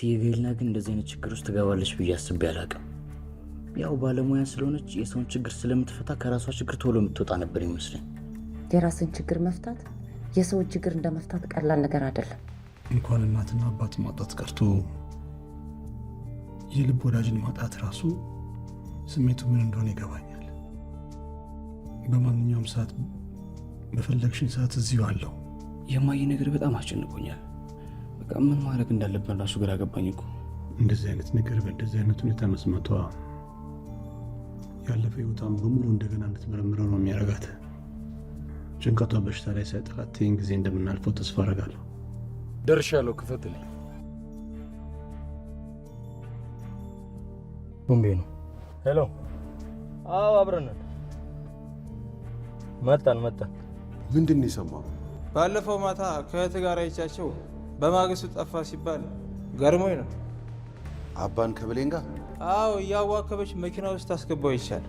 ትየገልና ግን እንደዚህ አይነት ችግር ውስጥ ትገባለች ብዬ አስቤ አላውቅም። ያው ባለሙያ ስለሆነች የሰውን ችግር ስለምትፈታ ከራሷ ችግር ቶሎ የምትወጣ ነበር ይመስለኝ። የራስን ችግር መፍታት የሰውን ችግር እንደመፍታት ቀላል ነገር አይደለም። እንኳን እናትና አባት ማጣት ቀርቶ የልብ ወዳጅን ማጣት ራሱ ስሜቱ ምን እንደሆነ ይገባኛል። በማንኛውም ሰዓት በፈለግሽኝ ሰዓት እዚሁ አለው። የማየ ነገር በጣም አስጨንቆኛል። በቃ ምን ማድረግ እንዳለብን ራሱ ግራ ገባኝ እኮ። እንደዚህ አይነት ነገር በእንደዚህ አይነት ሁኔታ መስማቷ ያለፈ ህይወቷን በሙሉ እንደገና እንድትመረምረው ነው የሚያረጋት። ጭንቀቷ በሽታ ላይ ሳይጥላት ይህን ጊዜ እንደምናልፈው ተስፋ አረጋለሁ። ደርሻለሁ። ክፈትልኝ። ቦምቤ ነው። ሄሎ። አዎ አብረን መጣን። ምንድን ነው የሰማው? ባለፈው ማታ ከእህት ጋር አይቻቸው በማግስቱ ጠፋ ሲባል ገርሞኝ ነው። አባን ከብሌን ጋር? አዎ እያዋከበች መኪና ውስጥ አስገባው ይቻል።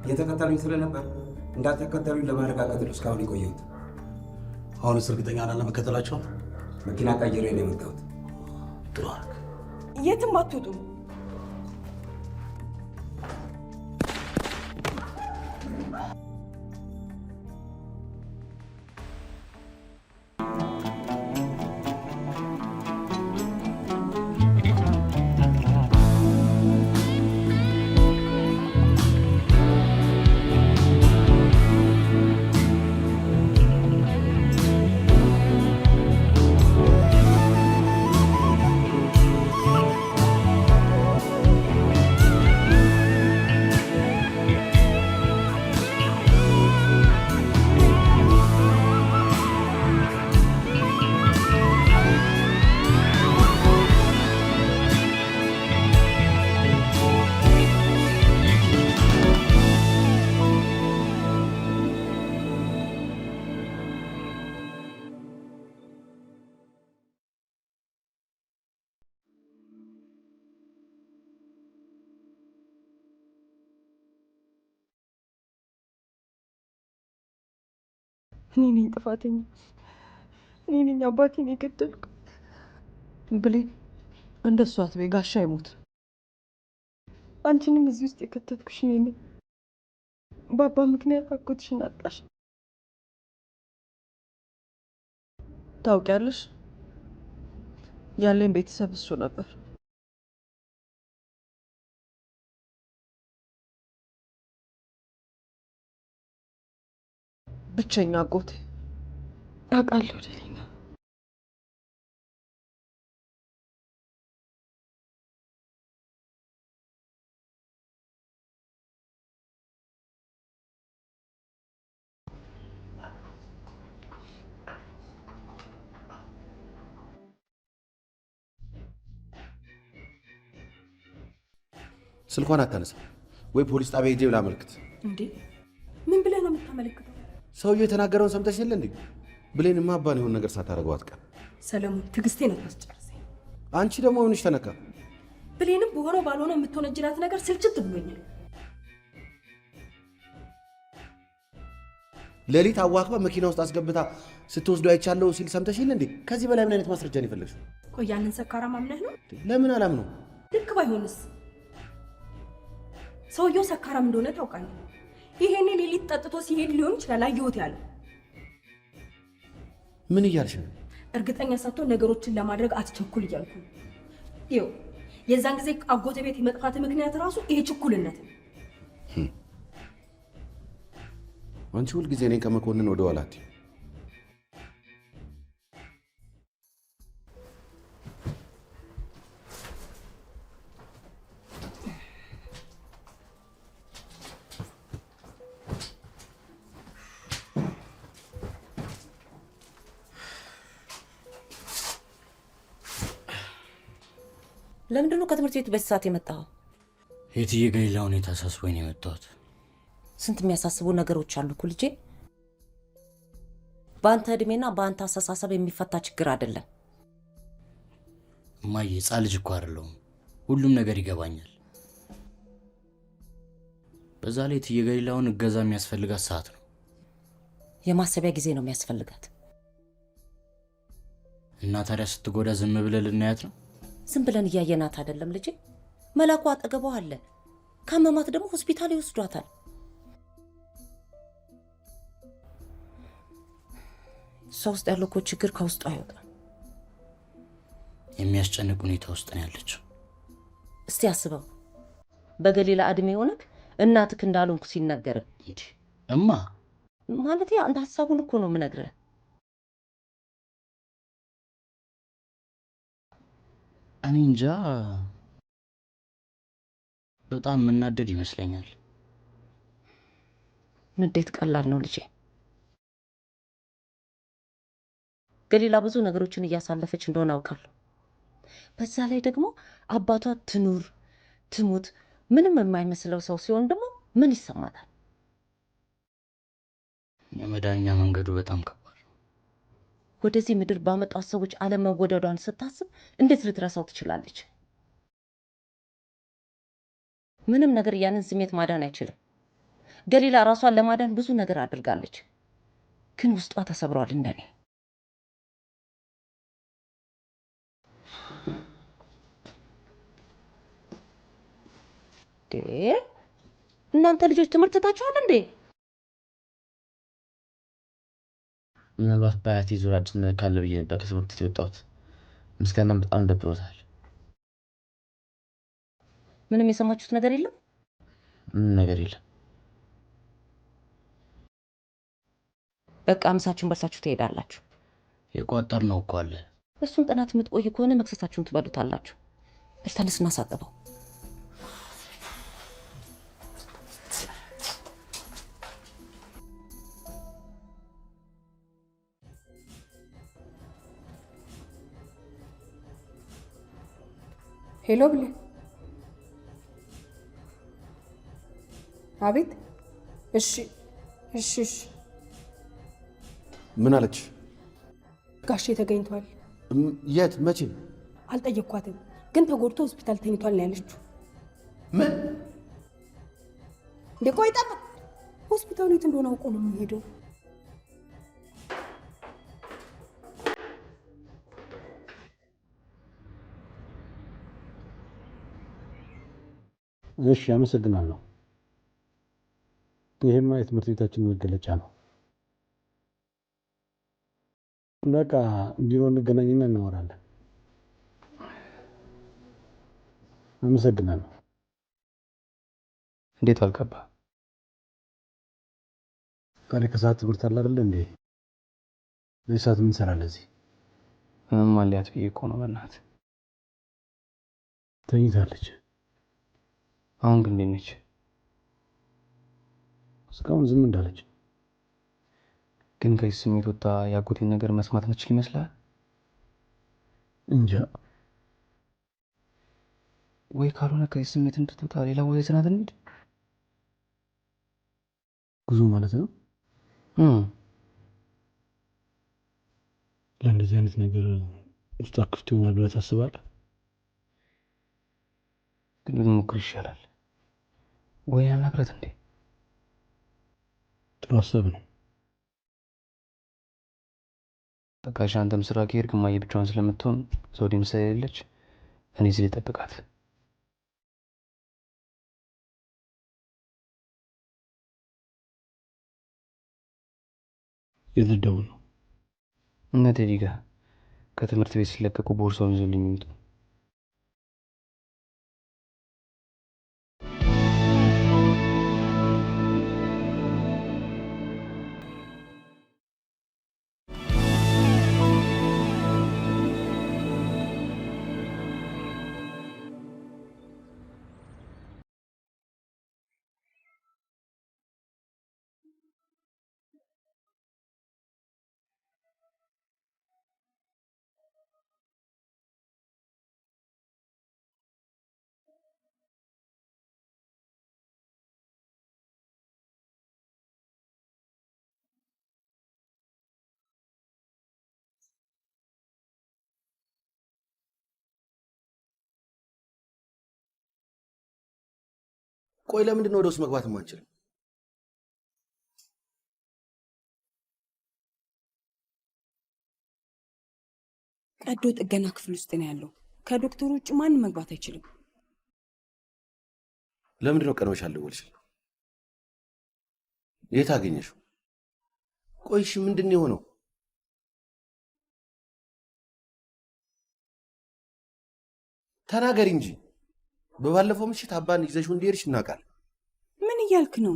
እየተከተሉኝ ስለነበር እንዳትከተሉኝ ለማረጋገጥ ነው እስካሁን የቆየሁት። አሁንስ እርግጠኛ ነህ ለመከተላቸው? መኪና ቀይሬ ነው የመጣሁት። ጥሩ አደረግ። የትም አትወጡም። እኔ ነኝ ጥፋተኛ። እኔ ነኝ አባቴን የገደልኩ። ብሌን እንደሱ አትበይ፣ ጋሻ አይሞት። አንቺንም እዚህ ውስጥ የከተትኩሽ እኔ ነኝ። በአባ ምክንያት አጎትሽን አጣሽ። ታውቂያለሽ፣ ያለኝ ቤተሰብ እሱ ነበር። ብቸኛ አጎቴ። አውቃለሁ ደሊና። ስልኳን አታነሳ ወይ ፖሊስ ጣቢያ ሄጄ ላመልክት። እንዴ ምን ብለህ ነው የምታመለክተው? ሰውዬው የተናገረውን ሰምተሽ የለ እንዴ? ብሌንማ አባን የሆነ ነገር ሳታደርገው አትቀር። ሰለሞን ትዕግስቴን አታስጨርሰኝ። አንቺ ደግሞ ምንሽ ተነካ? ብሌንም በሆነው ባልሆነው የምትወነጅላት ነገር ስልችት ብሎኛል። ሌሊት አዋክባ መኪና ውስጥ አስገብታ ስትወስዱ አይቻለሁ ሲል ሰምተሽ የለ እንዴ? ከዚህ በላይ ምን አይነት ማስረጃ ነው የፈለግሽው? ቆይ ያንን ሰካራ ማምነህ ነው? ለምን አላምነው? ልክ ባይሆንስ? ሰውየው ሰካራም እንደሆነ ታውቃለህ። ይሄኔ ሌሊት ጠጥቶ ሲሄድ ሊሆን ይችላል አየሁት ያለው። ምን እያልሽ ነው? እርግጠኛ ሳትሆን ነገሮችን ለማድረግ አትቸኩል እያልኩ ነው። ይኸው የዛን ጊዜ አጎተ ቤት የመጥፋት ምክንያት ራሱ ይሄ ችኩልነት ነው። አንቺ ሁልጊዜ እኔን ከመኮንን ወደ ኋላ አትይም። ለምንድን ነው ከትምህርት ቤት በዚህ ሰዓት የመጣኸው? የትዬ ገሊላ ሁኔታ አሳስቦኝ ነው የመጣሁት። ስንት የሚያሳስቡ ነገሮች አሉ እኮ ልጄ። በአንተ እድሜና በአንተ አስተሳሰብ የሚፈታ ችግር አይደለም። እማዬ ሕፃን ልጅ እኮ አይደለሁም። ሁሉም ነገር ይገባኛል። በዛ ላይ የትዬ ገሊላውን እገዛ የሚያስፈልጋት ሰዓት ነው። የማሰቢያ ጊዜ ነው የሚያስፈልጋት። እና ታዲያ ስትጎዳ ዝም ብለን ልናያት ነው? ዝም ብለን እያየናት አይደለም ልጄ። መላኩ አጠገቧ አለ። ካመማት ደግሞ ሆስፒታል ይወስዷታል። እሷ ውስጥ ያለው እኮ ችግር ከውስጡ አይወጣም። የሚያስጨንቅ ሁኔታ ውስጥ ነው ያለችው። እስቲ አስበው፣ በገሊላ እድሜ ሆነክ እናትክ እንዳልሆንኩ ሲነገር እማ ማለት አንድ ሀሳቡን እኮ ነው የምነግርህ። እኔ እንጃ፣ በጣም የምናደድ ይመስለኛል። ንዴት ቀላል ነው ልጄ። ገሊላ ብዙ ነገሮችን እያሳለፈች እንደሆነ አውቃለሁ። በዛ ላይ ደግሞ አባቷ ትኑር ትሙት ምንም የማይመስለው ሰው ሲሆን ደግሞ ምን ይሰማታል? የመዳኛ መንገዱ በጣም ከባድ ነው። ወደዚህ ምድር ባመጣት ሰዎች አለመወደዷን ስታስብ እንዴት ልትረሳው ትችላለች? ምንም ነገር ያንን ስሜት ማዳን አይችልም። ገሊላ ራሷን ለማዳን ብዙ ነገር አድርጋለች፣ ግን ውስጧ ተሰብሯል። እንደኔ እናንተ ልጆች ትምህርት ታችኋል እንዴ? ምናልባት በአያቴ ዙር አዲስ ነገር ካለ ብዬ ነበር ከትምህርት ቤት የወጣሁት። ምስጋናም በጣም ደብሮታል። ምንም የሰማችሁት ነገር የለም? ምንም ነገር የለም። በቃ ምሳችሁን በልሳችሁ ትሄዳላችሁ። የቋጠርነው እኮ አለ። እሱን ጥናት የምትቆይ ከሆነ መክሰሳችሁን ትበሉታላችሁ። በልተንስ እናሳጥበው። ሄሎ ብሌን። አቤት። እሺ እሺ እሺ። ምን አለች? ጋሼ ተገኝቷል። የት? መቼ? አልጠየኳትም፣ ግን ተጎድቶ ሆስፒታል ተኝቷል ነው ያለችው። ምን? እንዴ ቆይ ጠብቅ። ሆስፒታሉ የት እንደሆነ አውቆ ነው የሚሄደው። እሺ፣ አመሰግናለሁ። ይሄማ የትምህርት ቤታችን መገለጫ ነው። በቃ ቢሮ እንገናኝና እናወራለን። አመሰግናለሁ። እንዴት አልገባ? ዛሬ ከሰዓት ትምህርት አለ አይደል እንዴ? በዚህ ሰዓት ምን ትሰራለህ እዚህ? ምንም አልያት ብዬ እኮ ነው። በእናትህ ተኝታለች። አሁን ግን እንዴት ነች? እስካሁን ዝም እንዳለች። ግን ከዚህ ስሜት ወጣ ያጎቴን ነገር መስማት ምችል ይመስላል? እንጃ። ወይ ካልሆነ ከዚህ ስሜት እንድትወጣ ሌላ ቦታ ይዘናት እንሂድ። ጉዞ ማለት ነው። ለእንደዚህ አይነት ነገር ውስጥ ክፍት ይሆናል ብለህ ታስባለህ? ግን ብንሞክር ይሻላል። ወይ አናግራት እንዴ? ጥሩ ሀሳብ ነው። በቃ አንተም ስራ ከሄድክ እማዬ ብቻዋን ስለምትሆን ዘውዴም ስለሌለች እኔ እዚህ ልጠብቃት። የት ልትደውል ነው? እነ ቴዲ ጋር ከትምህርት ቤት ሲለቀቁ ቦርሳውን ይዞልኝ ይምጡ። ቆይ ለምንድን ነው ወደ ውስጥ መግባት የማንችልም? ቀዶ ጥገና ክፍል ውስጥ ነው ያለው። ከዶክተሩ ውጭ ማንም መግባት አይችልም። ለምንድን ነው ቀድመሽ አልደወልሽልኝ? የት አገኘሽው? ቆይሽ ምንድን ነው የሆነው? ተናገሪ እንጂ። በባለፈው ምሽት አባን ይዘሽው እንደሄድሽ እናውቃለን። ምን እያልክ ነው?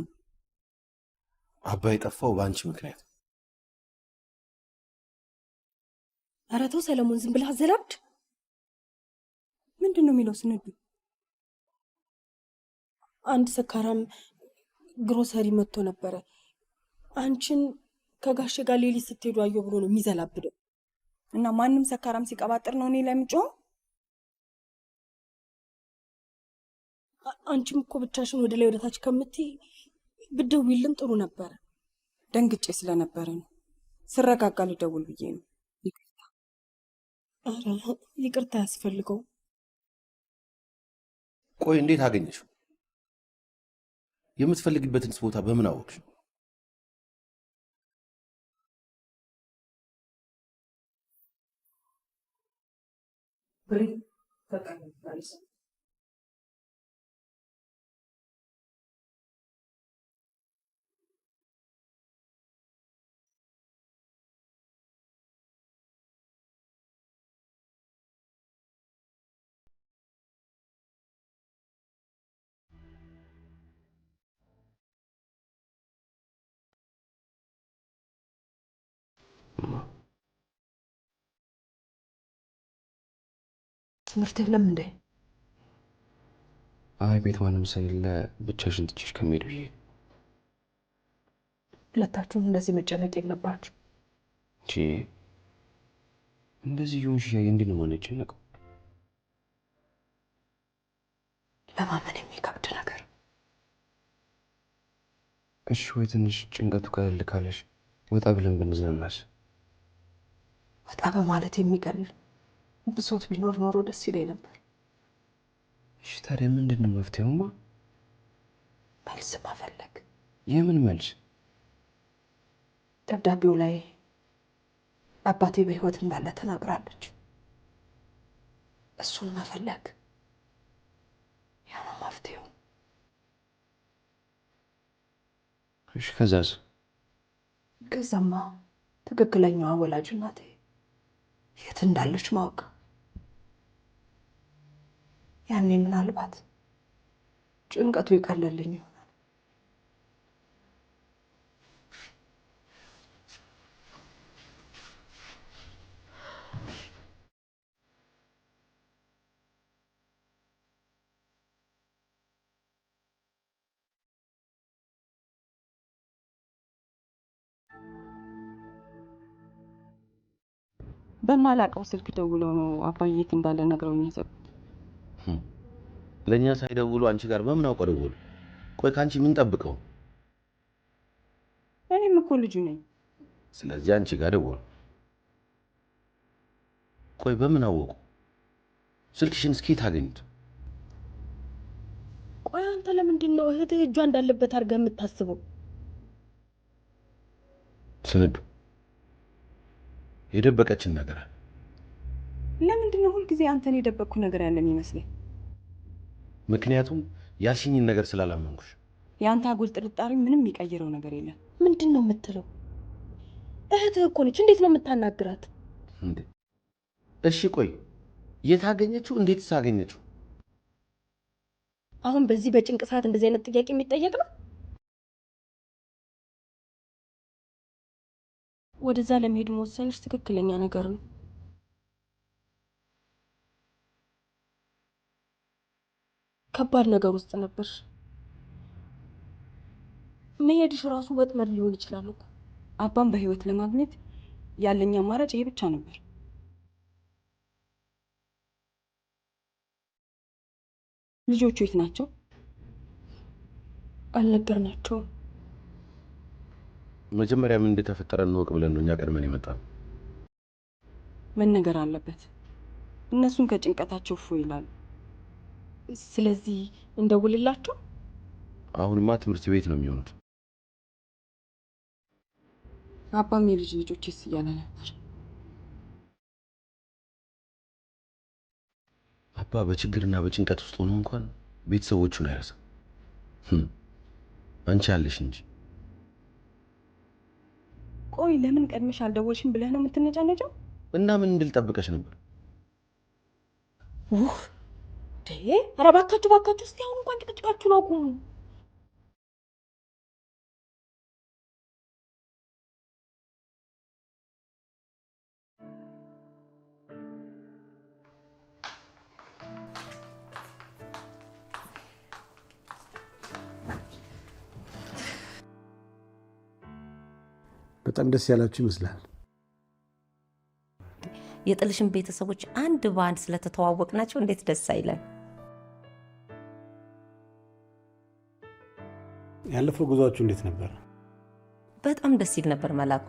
አባ የጠፋው በአንቺ ምክንያት። ኧረ ተው ሰለሞን፣ ዝም ብለህ አዘላብድ። ምንድን ነው የሚለው ስንዱ? አንድ ሰካራም ግሮሰሪ መጥቶ ነበረ። አንቺን ከጋሼ ጋር ሌሊት ስትሄዱ አየሁ ብሎ ነው የሚዘላብደው። እና ማንም ሰካራም ሲቀባጥር ነው እኔ ላይ የምጮኸው? አንቺም እኮ ብቻሽን ወደ ላይ ወደታች ከምትይ ብትደውይልን ጥሩ ነበረ። ደንግጬ ስለነበረ ነው። ስረጋጋ ልደውል ብዬ ነው። ይቅርታ። ኧረ ይቅርታ ያስፈልገው። ቆይ እንዴት አገኘሽው? የምትፈልጊበትን ቦታ በምን አወቅሽ? ትምህርት የለም እንዴ? አይ ቤት ማንም ስለሌለ ብቻሽን ትችሽ ከሚሄድ ብዬ። ሁለታችሁም እንደዚህ መጨነቅ የለባችሁ። እንደዚህ ይሁን ሻይ እንዴት ነው የማንጨነቀው? ለማመን የሚከብድ ነገር። እሺ ወይ ትንሽ ጭንቀቱ ቀለል ካለሽ ወጣ ብለን ብንዝናናስ? ወጣ በማለት የሚቀልል ብሶት ቢኖር ኖሮ ደስ ይለኝ ነበር። እሺ ታዲያ ምንድን ነው መፍትሄውማ? መልስ መፈለግ። የምን መልስ? ደብዳቤው ላይ አባቴ በህይወት እንዳለ ተናግራለች። እሱን መፈለግ ያ ነው መፍትሄው። እሺ ከዛስ? ከዛማ ትክክለኛዋ ወላጅ እናቴ የት እንዳለች ማወቅ። ያኔ ምናልባት ጭንቀቱ ይቀለልኝ ይሆናል። በማላውቀው ስልክ ደውለው ነው አባዬ የት እንዳለ ነግረውኝ የሰጡት። ለእኛ ሳይደውሉ አንቺ ጋር በምን አውቀው ደውሉ? ቆይ ከአንቺ ምን ጠብቀው? እኔም እኮ ልጁ ነኝ። ስለዚህ አንቺ ጋር ደውሉ። ቆይ በምን አወቁ? ስልክሽን እስኪ ታገኙት? ቆይ አንተ ለምንድን ነው እህትህ እጇ እንዳለበት አድርገህ የምታስበው? ስንዱ የደበቀችን ነገር አለ። ለምንድን ነው ሁልጊዜ አንተን የደበቅኩ ነገር ያለ የሚመስለኝ? ምክንያቱም ያልሽኝን ነገር ስላላመንኩሽ። የአንተ አጉል ጥርጣሬ ምንም የሚቀይረው ነገር የለም። ምንድን ነው የምትለው? እህትህ እኮ ነች። እንዴት ነው የምታናግራት? እንዴ እሺ ቆይ የት አገኘችው? እንዴትስ አገኘችው? አሁን በዚህ በጭንቅ ሰዓት እንደዚህ አይነት ጥያቄ የሚጠየቅ ነው? ወደዛ ለመሄድ መወሰንሽ ትክክለኛ ነገር ነው። ከባድ ነገር ውስጥ ነበር። መሄድሽ ራሱ ወጥመድ ሊሆን ይችላል እኮ። አባን በህይወት ለማግኘት ያለኝ አማራጭ ይሄ ብቻ ነበር። ልጆቹ የት ናቸው? አልነገርናቸውም። መጀመሪያ ምን እንደተፈጠረ እንወቅ ብለን ነው እኛ ቀድመን የመጣነው። መነገር አለበት። እነሱን ከጭንቀታቸው እፎ ይላሉ። ስለዚህ እንደውልላቸው። አሁንማ ትምህርት ቤት ነው የሚሆኑት። አባም የልጅ ልጆችስ እያለ ነበር። አባ በችግርና በጭንቀት ውስጥ ሆኖ እንኳን ቤተሰቦቹን አይረሳም። አንቺ አለሽ እንጂ። ቆይ ለምን ቀድመሽ አልደወልሽም ብለህ ነው የምትነጫነጨው? እና ምን እንድል ጠብቀሽ ነበር? ኧረ እባካችሁ እስኪ አሁን እንኳን ጭቅጭቃችሁን አቁሙ። በጣም ደስ ያላችሁ ይመስላል። የጥልሽን ቤተሰቦች አንድ በአንድ ስለተተዋወቅናቸው እንዴት ደስ አይለን። ያለፈው ጉዟችሁ እንዴት ነበር? በጣም ደስ ይል ነበር መላኩ።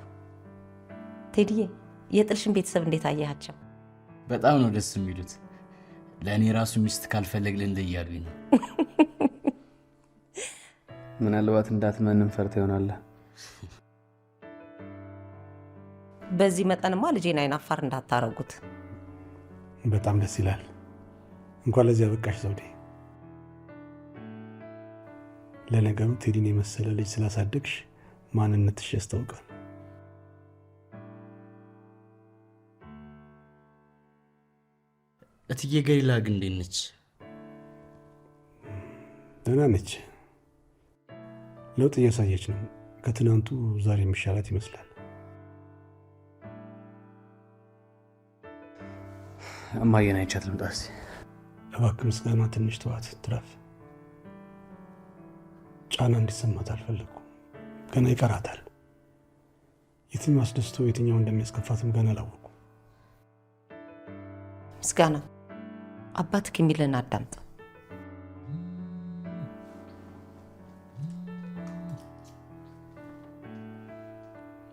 ቴዲዬ የጥልሽን ቤተሰብ እንዴት አያቸው? በጣም ነው ደስ የሚሉት። ለእኔ ራሱ ሚስት ካልፈለግልን እያሉኝ ነው። ምናልባት እንዳትመንም ፈርተ ይሆናል። በዚህ መጠንማ ልጄን አይናፋር እንዳታረጉት። በጣም ደስ ይላል። እንኳን ለዚህ አበቃሽ ዘውዴ። ለነገሩ ቴዲን የመሰለ ልጅ ስላሳደግሽ ማንነትሽ ያስታውቃል። እትዬ ገሊላ ግን እንዴት ነች? ደህና ነች። ለውጥ እያሳየች ነው። ከትናንቱ ዛሬ የሚሻላት ይመስላል። እማዬን አይቻት ልምጣ እስኪ። እባክህ ምስጋና ትንሽ ተዋት ትረፍ። ጫና እንዲሰማት አልፈለኩም። ገና ይቀራታል። የትኛው አስደስቶ የትኛው እንደሚያስከፋትም ገና አላወኩም። ምስጋና አባትህ የሚልን አዳምጥ።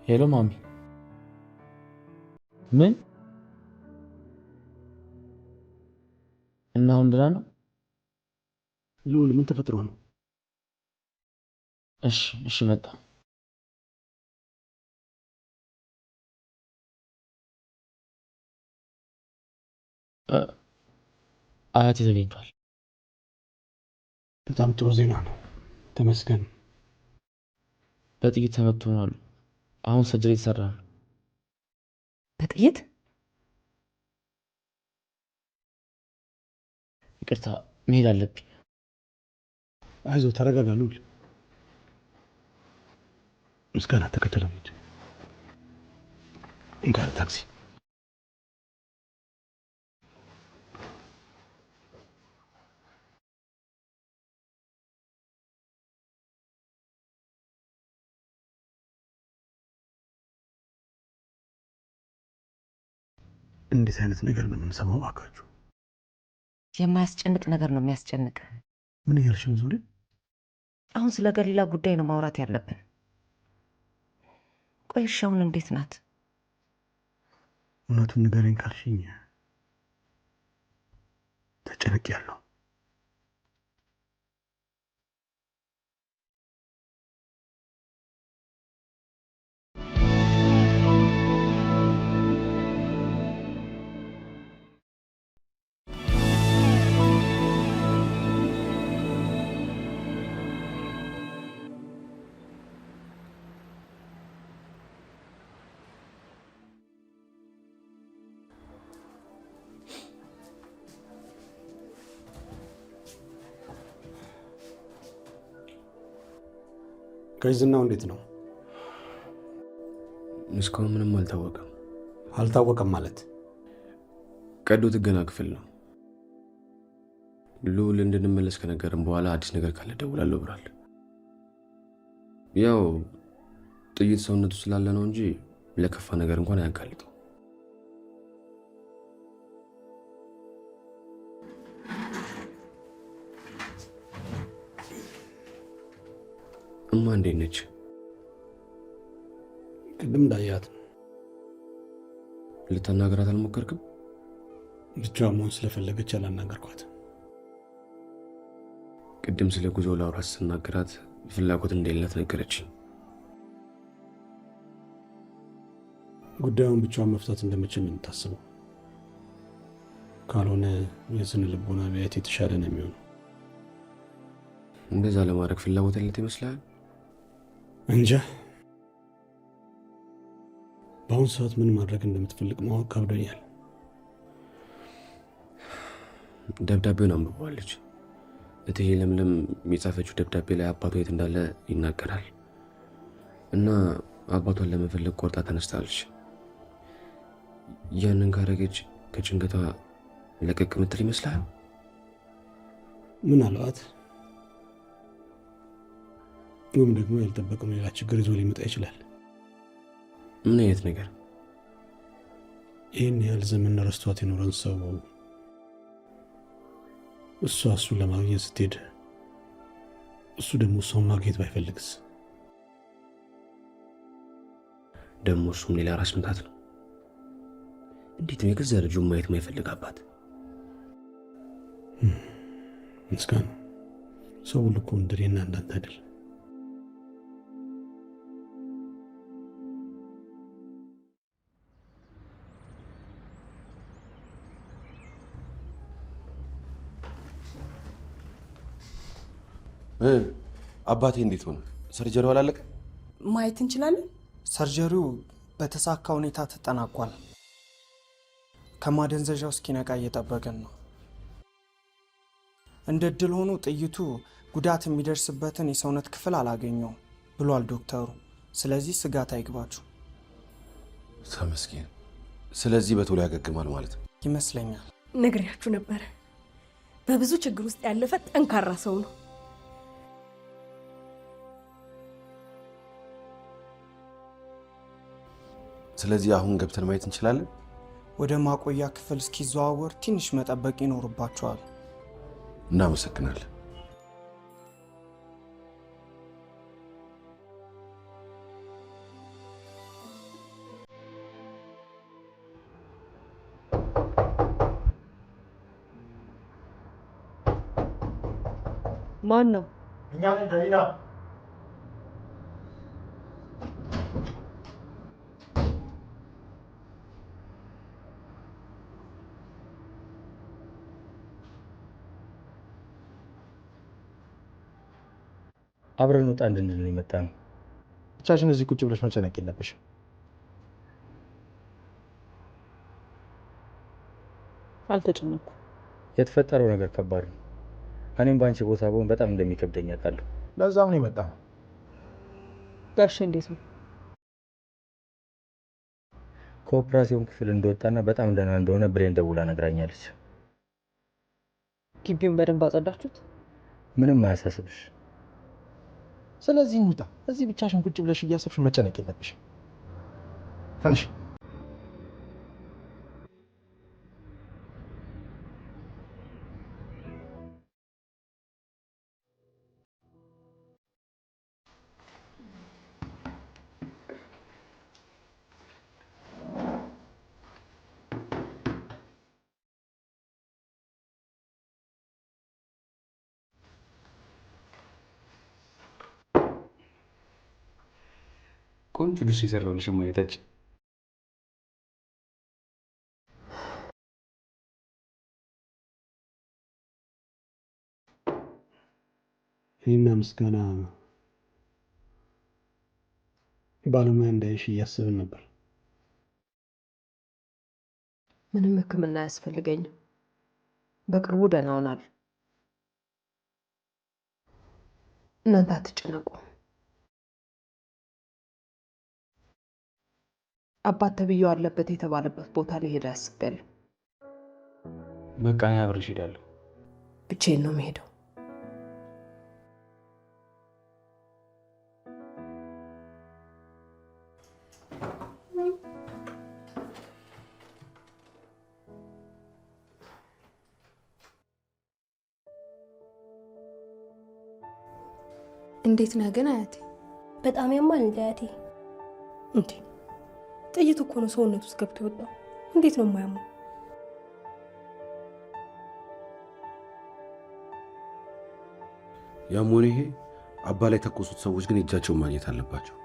ሄሎ ማሚ። ምን እና አሁን ደህና ነው? ልዑል ምን ተፈጥሮ ነው? እሺ መጣ። አያቴ ተገኝቷል። በጣም ጥሩ ዜና ነው። ተመስገን። በጥይት ተመቶ ነው አሉ። አሁን ሰርጀሪ የተሰራ ነው። በጥይት? ይቅርታ መሄድ አለብኝ። አይዞ ተረጋጋ ልዑል። ምስጋና ተከተለው ሂድ። እንካ ታክሲ። እንዴት አይነት ነገር ነው የምንሰማው? እባካችሁ የማያስጨንቅ ነገር ነው የሚያስጨንቅ። ምን እያልሽ ነው ዙሪ? አሁን ስለ ገሊላ ጉዳይ ነው ማውራት ያለብን። ቆይ እሺ አሁን እንዴት ናት? እውነቱን ንገረኝ ካልሽኝ ተጨንቄያለሁ። ከዝናው እንዴት ነው? እስካሁን ምንም አልታወቀም። አልታወቀም ማለት ቀዶ ጥገና ክፍል ነው። ልዑል እንድንመለስ ከነገርም በኋላ አዲስ ነገር ካለ ደውላለሁ ብሏል። ያው ጥይት ሰውነቱ ስላለ ነው እንጂ ለከፋ ነገር እንኳን አያጋልጠው። እማ እንዴት ነች? ቅድም እንዳያት ልታናገራት አልሞከርክም? ብቻዋን መሆን ስለፈለገች አላናገርኳት። ቅድም ስለ ጉዞ ላውራት ስናገራት ፍላጎት እንደሌላት ነገረችኝ። ጉዳዩን ብቻዋን መፍታት እንደምችል ነው የምታስበው? ካልሆነ የስነ ልቦና ቢያት የተሻለ ነው የሚሆነው። እንደዛ ለማድረግ ፍላጎት ያለት ይመስላል። እንጃ በአሁኑ ሰዓት ምን ማድረግ እንደምትፈልግ ማወቅ ከብዶኛል። ደብዳቤውን አንብቧለች። እትዬ ለምለም የጻፈችው ደብዳቤ ላይ አባቷ የት እንዳለ ይናገራል እና አባቷን ለመፈለግ ቆርጣ ተነስታለች። ያንን ካረገች ከጭንቀቷ ለቀቅ ምትል ይመስላል። ምናልባት ወይም ደግሞ ያልጠበቀው ሌላ ችግር ይዞ ሊመጣ ይችላል። ምን አይነት ነገር? ይህን ያህል ዘመን ረስቷት የኖረን ሰው እሱን ለማግኘት ስትሄድ እሱ ደግሞ እሷን ማግኘት ባይፈልግስ? ደግሞ እሱም ሌላ ራስ ምታት ነው። እንዴት ነው የገዛ ልጁን ማየት ማይፈልግ አባት? ምስጋና ሰው ሁሉ እኮ እንደኔና እንዳንተ አይደል። አባቴ እንዴት ሆነ? ሰርጀሪው አላለቀ? ማየት እንችላለን? ሰርጀሪው በተሳካ ሁኔታ ተጠናቋል። ከማደንዘዣው እስኪነቃ እየጠበቅን ነው። እንደ እድል ሆኖ ጥይቱ ጉዳት የሚደርስበትን የሰውነት ክፍል አላገኘውም ብሏል ዶክተሩ። ስለዚህ ስጋት አይግባችሁ። ተመስገን። ስለዚህ በቶሎ ያገግማል ማለት ነው ይመስለኛል። ነግሬያችሁ ነበረ። በብዙ ችግር ውስጥ ያለፈ ጠንካራ ሰው ነው። ስለዚህ አሁን ገብተን ማየት እንችላለን? ወደ ማቆያ ክፍል እስኪዘዋወር ትንሽ መጠበቅ ይኖርባቸዋል። እናመሰግናለን። ማን ነው? እኛ ነን ደሊና። አብረን ወጣ እንድንል የመጣ ነው። ብቻሽን እዚህ ቁጭ ብለሽ መጨነቅ የለብሽም። አልተጨነኩም። የተፈጠረው ነገር ከባድ ነው። እኔም በአንቺ ቦታ ብሆን በጣም እንደሚከብደኝ አውቃለሁ። ለዛም ነው የመጣው። ጋሽ እንዴት ነው? ከኦፕራሲዮን ክፍል እንደወጣና በጣም ደህና እንደሆነ ብሌን ደውላ ነግራኛለች። ግቢውን በደንብ አጸዳችሁት? ምንም አያሳስብሽ። ስለዚህ እንውጣ። እዚህ ብቻሽን ቁጭ ብለሽ እያሰብሽ መጨነቅ የለብሽም። ትንሽ ቆንጆ ልብስ የሰራሁልሽ ማየታች እኔና ምስጋና ባለሙያ እንዳይሽ እያሰብን ነበር። ምንም ሕክምና አያስፈልገኝም። በቅርቡ ደህና ሆናለሁ። እናንተ አትጨነቁ። አባት ተብዬው አለበት የተባለበት ቦታ ሊሄድ አስቤያለሁ። በቃ እኔ አብሬሽ እሄዳለሁ። ብቻዬን ነው የምሄደው። እንዴት ነህ ግን አያቴ? በጣም ያማል እንዴ አያቴ? እንዴ ጥይት እኮ ነው ሰውነት ውስጥ ገብቶ የወጣው። እንዴት ነው የማያመው? ያም ሆነ ይሄ አባ ላይ ተኮሱት ሰዎች ግን እጃቸውን ማግኘት አለባቸው።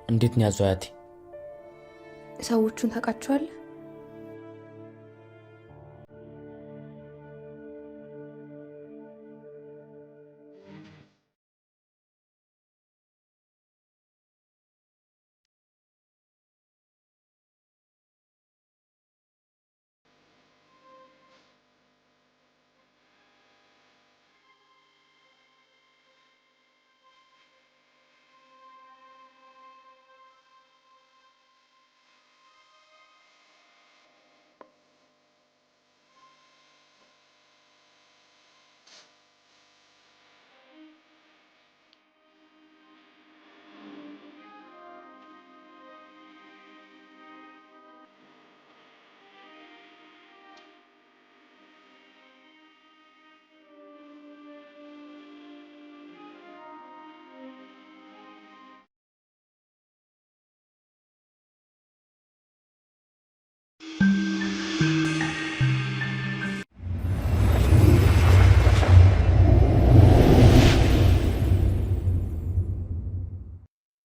እንዴት ነው ያዘው አያቴ? ሰዎቹን ታውቃቸዋለህ?